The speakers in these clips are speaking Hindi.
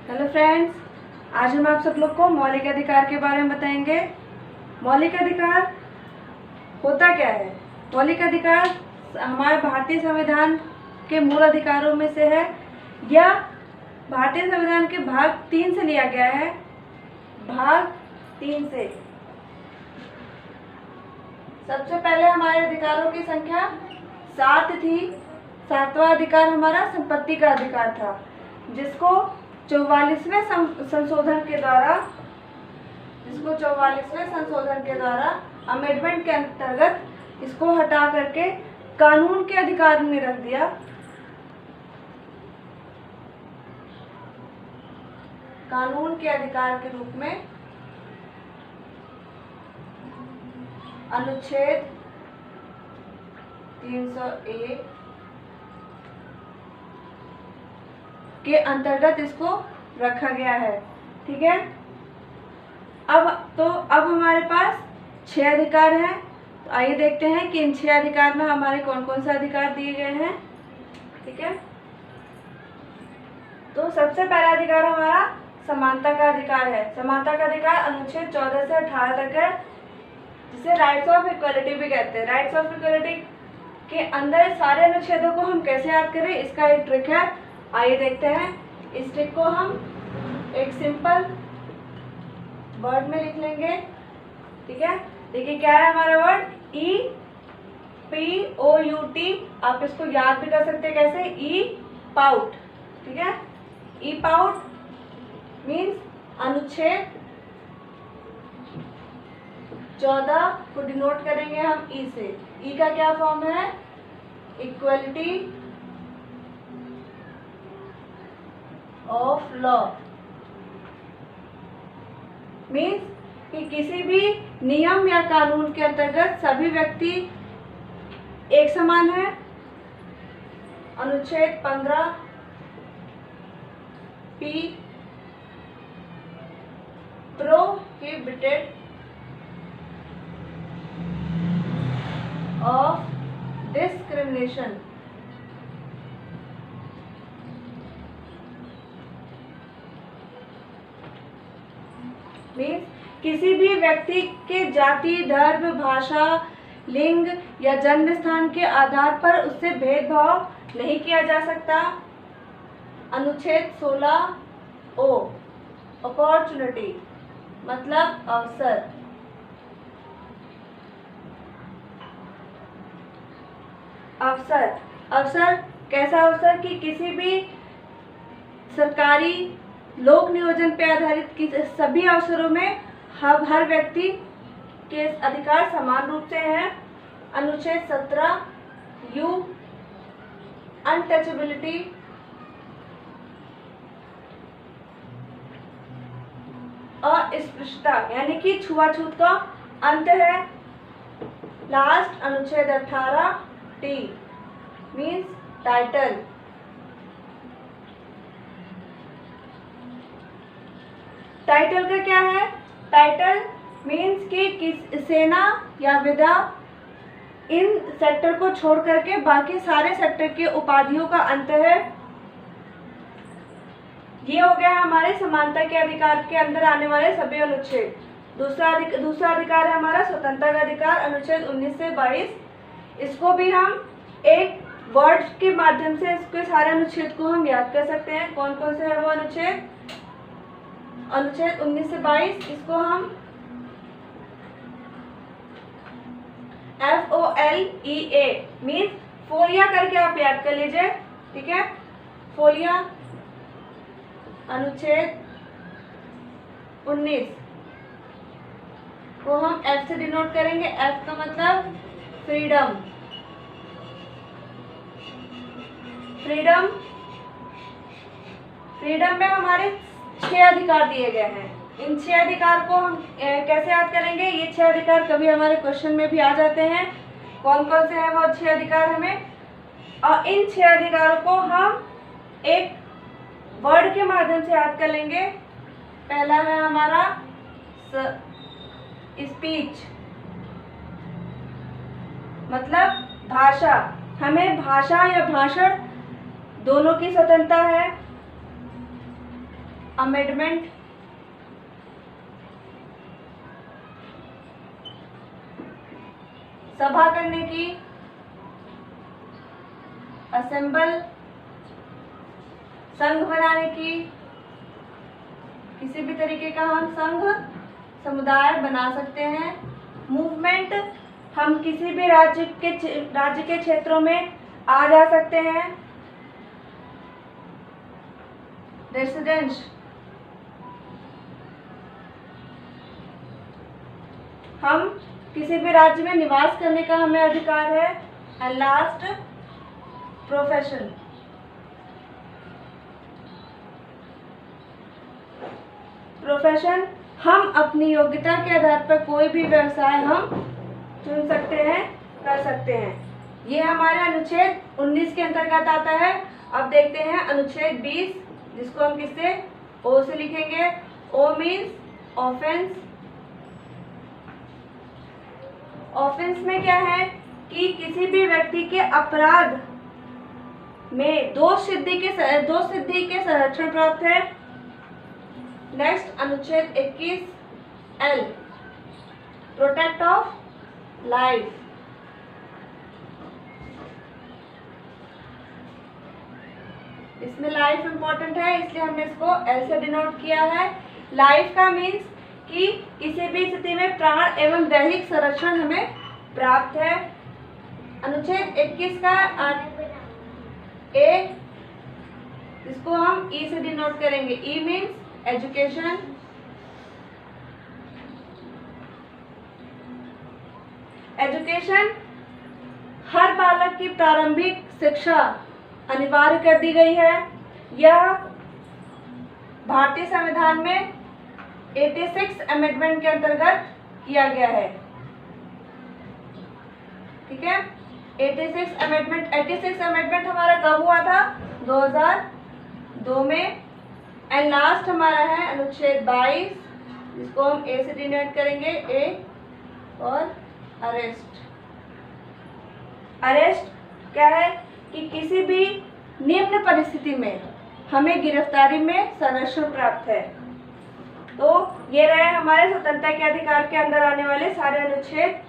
हेलो फ्रेंड्स, आज हम आप सब लोग को मौलिक अधिकार के बारे में बताएंगे। मौलिक अधिकार होता क्या है? मौलिक अधिकार हमारे भारतीय संविधान के मूल अधिकारों में से है, या भारतीय संविधान के भाग 3 से लिया गया है। भाग 3 से सबसे पहले हमारे अधिकारों की संख्या 7 थी। 7वां अधिकार हमारा संपत्ति का अधिकार था, जिसको 44वें संशोधन के द्वारा अमेंडमेंट के अंतर्गत इसको हटा करके कानून के अधिकार में रख दिया। कानून के अधिकार के रूप में अनुच्छेद 301 के अंतर्गत इसको रखा गया है। ठीक है। अब हमारे पास 6 अधिकार हैं। तो आइए देखते हैं कि इन 6 अधिकार में हमारे कौन कौन से अधिकार दिए गए हैं। ठीक है। तो सबसे पहला अधिकार हमारा समानता का अधिकार है। समानता का अधिकार अनुच्छेद 14 से 18 तक है, जिसे राइट्स ऑफ इक्वलिटी भी कहते हैं। राइट्स ऑफ इक्वलिटी के अंदर सारे अनुच्छेदों को हम कैसे याद करें, इसका एक ट्रिक है। आइए देखते हैं। इस ट्रिक को हम एक सिंपल वर्ड में लिख लेंगे। ठीक है। देखिए क्या है हमारा वर्ड, EPOUT। आप इसको याद भी कर सकते हैं कैसे, ई पाउट। ठीक है। ई पाउट मीन्स अनुच्छेद 14 को डिनोट करेंगे हम ई से। ई का क्या फॉर्म है, इक्वलिटी ऑफ लॉ। मीन्स कि किसी भी नियम या कानून के अंतर्गत सभी व्यक्ति एक समान है। अनुच्छेद 15 P prohibited of discrimination. Means किसी भी व्यक्ति के जाति, धर्म, भाषा, लिंग या जन्म स्थान के आधार पर उससे भेदभाव नहीं किया जा सकता। अनुच्छेद 16 ओ अपॉर्चुनिटी मतलब अवसर। अवसर कैसा अवसर कि किसी भी सरकारी लोक नियोजन पे आधारित सभी अवसरों में हर व्यक्ति के अधिकार समान रूप से हैं। अनुच्छेद 17 यू अनटचेबिलिटी अस्पृश्यता यानी कि छुआछूत का अंत है। लास्ट अनुच्छेद 18 टी मीन्स टाइटल। टाइटल का क्या है, टाइटल मीन्स कि सेना या विधा इन सेक्टर को छोड़ करके बाकी सारे सेक्टर के उपाधियों का अंत है। ये हो गया हमारे समानता के अधिकार के अंदर आने वाले सभी अनुच्छेद। दूसरा अधिकार है हमारा स्वतंत्रता का अधिकार, अनुच्छेद 19 से 22। इसको भी हम एक वर्ड के माध्यम से इसके सारे अनुच्छेद को हम याद कर सकते हैं। कौन कौन से है वो अनुच्छेद 19 से 22। इसको हम FOLEA मीन्स फोलिया करके आप याद कर लीजिए। ठीक है। फोलिया अनुच्छेद 19 को हम F से डिनोट करेंगे। F का मतलब फ्रीडम। फ्रीडम में हमारे 6 अधिकार दिए गए हैं। इन 6 अधिकार को हम कैसे याद करेंगे, ये 6 अधिकार कभी हमारे क्वेश्चन में भी आ जाते हैं। कौन कौन से हैं वो 6 अधिकार हमें, और इन 6 अधिकारों को हम एक वर्ड के माध्यम से याद कर लेंगे। पहला है हमारा स्पीच मतलब भाषा। हमें भाषा या भाषण दोनों की स्वतंत्रता है। अमेंडमेंट सभा करने की, असेंबल संघ बनाने की, किसी भी तरीके का हम संघ समुदाय बना सकते हैं। मूवमेंट, हम किसी भी राज्य के क्षेत्रों में आ जा सकते हैं। रेसिडेंस, हम किसी भी राज्य में निवास करने का हमें अधिकार है। एंड लास्ट, प्रोफेशन, प्रोफेशन, हम अपनी योग्यता के आधार पर कोई भी व्यवसाय हम चुन सकते हैं, कर सकते हैं। ये हमारे अनुच्छेद 19 के अंतर्गत आता है। अब देखते हैं अनुच्छेद 20, जिसको हम किससे, ओ से लिखेंगे। ओ मीन्स ऑफेंस। ऑफेंस में क्या है कि किसी भी व्यक्ति के अपराध में दोष सिद्धि के संरक्षण प्राप्त है। नेक्स्ट, अनुच्छेद 21 एल, प्रोटेक्ट ऑफ लाइफ। इसमें लाइफ इंपॉर्टेंट है, इसलिए हमने इसको एल से डिनोट किया है। लाइफ का मीन्स कि किसी भी स्थिति में प्राण एवं दैहिक संरक्षण हमें प्राप्त है। अनुच्छेद 21 का ए, इसको हम ई से डिनोट करेंगे। E means education. एजुकेशन, हर बालक की प्रारंभिक शिक्षा अनिवार्य कर दी गई है। यह भारतीय संविधान में 86 अमेंडमेंट के अंतर्गत किया गया है। ठीक है, 86 अमेंडमेंट हमारा कब हुआ था, 2002 में। एंड लास्ट हमारा है अनुच्छेद 22, जिसको हम ए से डिनोट करेंगे। ए और अरेस्ट। अरेस्ट क्या है कि किसी भी निम्न परिस्थिति में हमें गिरफ्तारी में संरक्षण प्राप्त है। तो ये रहे हमारे स्वतंत्रता के अधिकार के अंदर आने वाले सारे अनुच्छेद।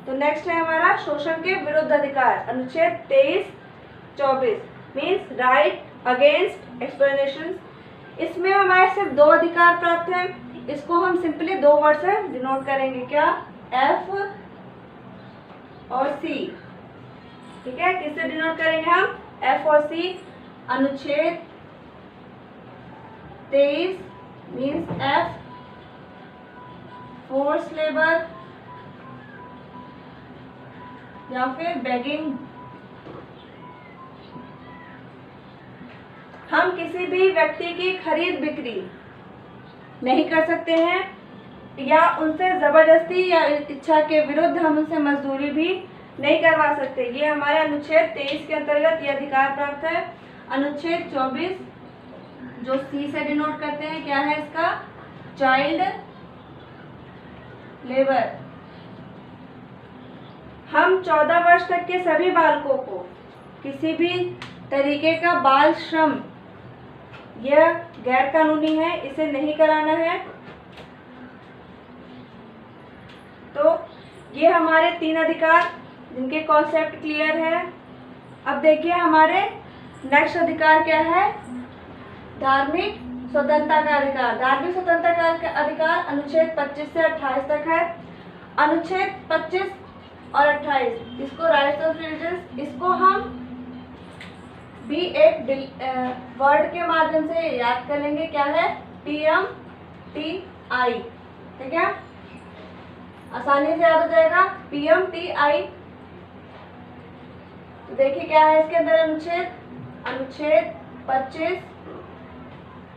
तो नेक्स्ट है हमारा शोषण के विरुद्ध अधिकार, अनुच्छेद 23-24 मीन्स राइट अगेंस्ट एक्सप्लॉइटेशन। इसमें हमारे सिर्फ 2 अधिकार प्राप्त हैं। इसको हम सिंपली 2 वर्ड से डिनोट करेंगे, क्या, एफ और सी। ठीक है, किससे डिनोट करेंगे हम, एफ और सी। अनुच्छेद 23 मीन्स एफ, फोर्स लेबर या फिर बेगिंग। हम किसी भी व्यक्ति की खरीद बिक्री नहीं कर सकते हैं या उनसे जबरदस्ती या इच्छा के विरुद्ध हम उनसे मजदूरी भी नहीं करवा सकते। ये हमारे अनुच्छेद 23 के अंतर्गत ये अधिकार प्राप्त है। अनुच्छेद 24 जो सी से डिनोट करते हैं, क्या है इसका, चाइल्ड लेबर। हम 14 वर्ष तक के सभी बालकों को किसी भी तरीके का बाल श्रम, यह गैर कानूनी है, इसे नहीं कराना है। तो ये हमारे 3 अधिकार जिनके कॉन्सेप्ट क्लियर है। अब देखिए हमारे नेक्स्ट अधिकार क्या है, धार्मिक स्वतंत्रता का अधिकार। धार्मिक स्वतंत्रता का अधिकार अनुच्छेद 25 से 28 तक है। अनुच्छेद 25 और 28 इसको राइट्स ऑफ रिलीजन, इसको हम भी एक वर्ड के माध्यम से याद कर लेंगे, क्या है, PMTI। ठीक है, आसानी से याद हो जाएगा, PMTI। तो देखिए क्या है इसके अंदर अनुच्छेद 25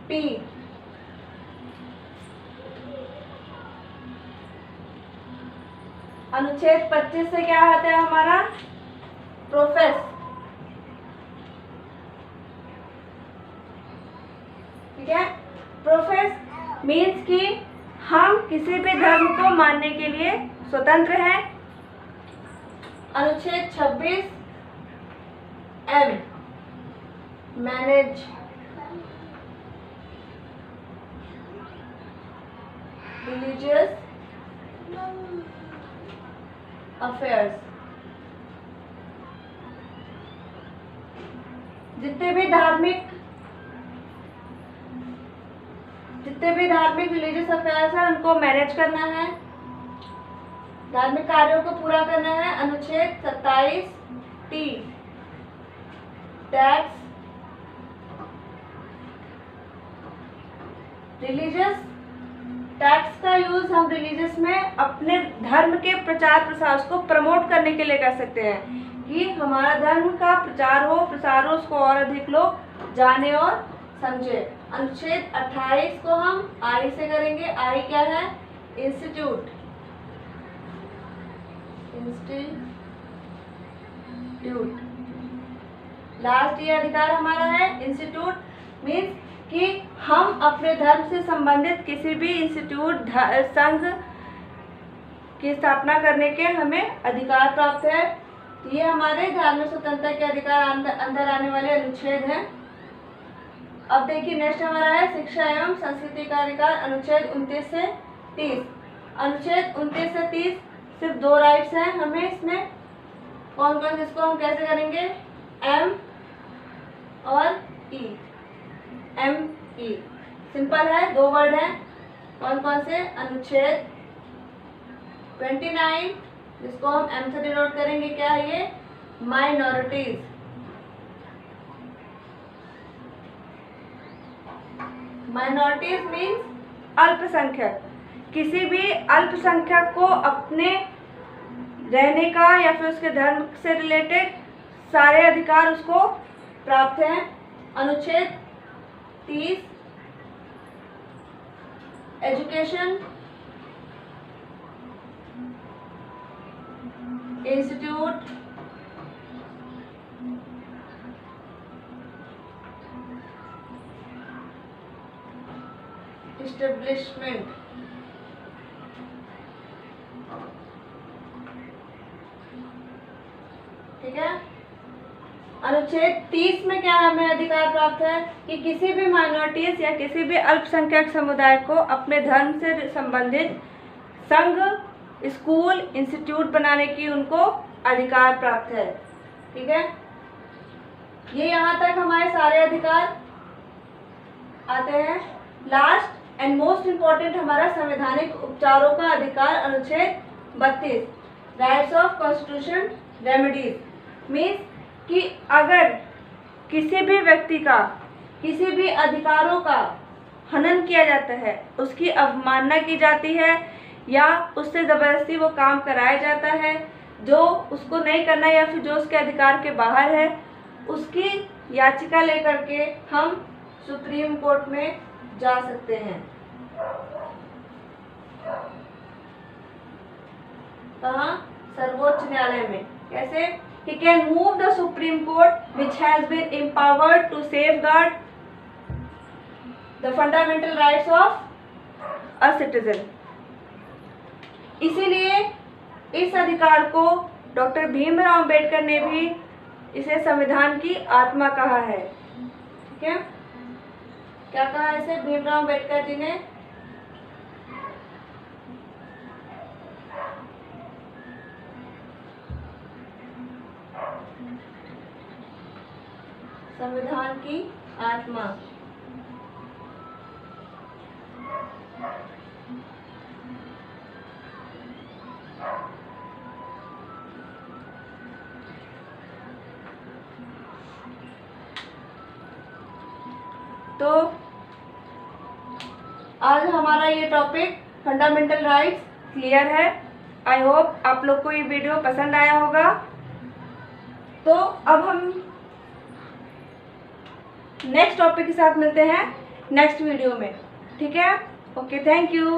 P। अनुच्छेद 25 से क्या आता है हमारा, प्रोफेस। ठीक है, प्रोफेस मीन्स कि हम किसी भी धर्म को मानने के लिए स्वतंत्र हैं। अनुच्छेद 26 M, मैनेज। Religious affairs. जितने भी धार्मिक रिलीजियस अफेयर्स हैं उनको मैनेज करना है, धार्मिक कार्यों को पूरा करना है। अनुच्छेद 27T टैक्स, रिलीजियस टैक्स का यूज हम रिलीजियस में अपने धर्म के प्रचार प्रसार को प्रमोट करने के लिए कर सकते हैं कि हमारा धर्म का प्रचार हो, प्रसार हो, उसको और अधिक लोग जाने और समझे। अनुच्छेद 28 को हम आई से करेंगे। आई क्या है? इंस्टीट्यूट। लास्ट ये अधिकार हमारा है इंस्टीट्यूट, मीन्स कि हम अपने धर्म से संबंधित किसी भी इंस्टीट्यूट संघ की स्थापना करने के हमें अधिकार प्राप्त है। ये हमारे धार्मिक स्वतंत्रता के अधिकार अंदर आने वाले अनुच्छेद हैं। अब देखिए नेक्स्ट हमारा है शिक्षा एवं संस्कृति का अधिकार, अनुच्छेद 29 से 30। अनुच्छेद 29 से 30 सिर्फ 2 राइट्स हैं हमें इसमें। कौन कौन से? इसको हम कैसे करेंगे? एम और ई। एम ई सिंपल है, 2 वर्ड हैं। कौन कौन से? अनुच्छेद 29 जिसको हम एम से डिनोट करेंगे, क्या है ये? माइनॉरिटीज। माइनॉरिटीज मीन्स अल्पसंख्यक। किसी भी अल्पसंख्यक को अपने रहने का या फिर उसके धर्म से रिलेटेड सारे अधिकार उसको प्राप्त हैं। अनुच्छेद 30 एजुकेशन, इंस्टीट्यूट, इस्टेब्लिशमेंट। ठीक है। अनुच्छेद 30 में क्या हमें अधिकार प्राप्त है कि किसी भी माइनॉरिटीज या किसी भी अल्पसंख्यक समुदाय को अपने धर्म से संबंधित संघ, स्कूल, इंस्टीट्यूट बनाने की उनको अधिकार प्राप्त है। ठीक है, ये यहाँ तक हमारे सारे अधिकार आते हैं। लास्ट एंड मोस्ट इम्पोर्टेंट हमारा संवैधानिक उपचारों का अधिकार, अनुच्छेद 32 rights of constitution remedies. Means कि अगर किसी भी व्यक्ति का किसी भी अधिकारों का हनन किया जाता है, उसकी अवमानना की जाती है या उससे ज़बरदस्ती वो काम कराया जाता है जो उसको नहीं करना या फिर जो उसके अधिकार के बाहर है, उसकी याचिका लेकर के हम सुप्रीम कोर्ट में जा सकते हैं। कहाँ? सर्वोच्च न्यायालय में। कैसे? He can move the Supreme Court which has been empowered to safeguard the fundamental rights of a citizen। इसीलिए इस अधिकार को डॉक्टर भीमराव अंबेडकर ने भी इसे संविधान की आत्मा कहा है। ठीक है, क्या कहा इसे भीमराव अंबेडकर जी ने? संविधान की आत्मा। तो आज हमारा ये टॉपिक फंडामेंटल राइट्स क्लियर है। आई होप आप लोग को ये वीडियो पसंद आया होगा। तो अब हम नेक्स्ट टॉपिक के साथ मिलते हैं नेक्स्ट वीडियो में। ठीक है, ओके, थैंक यू।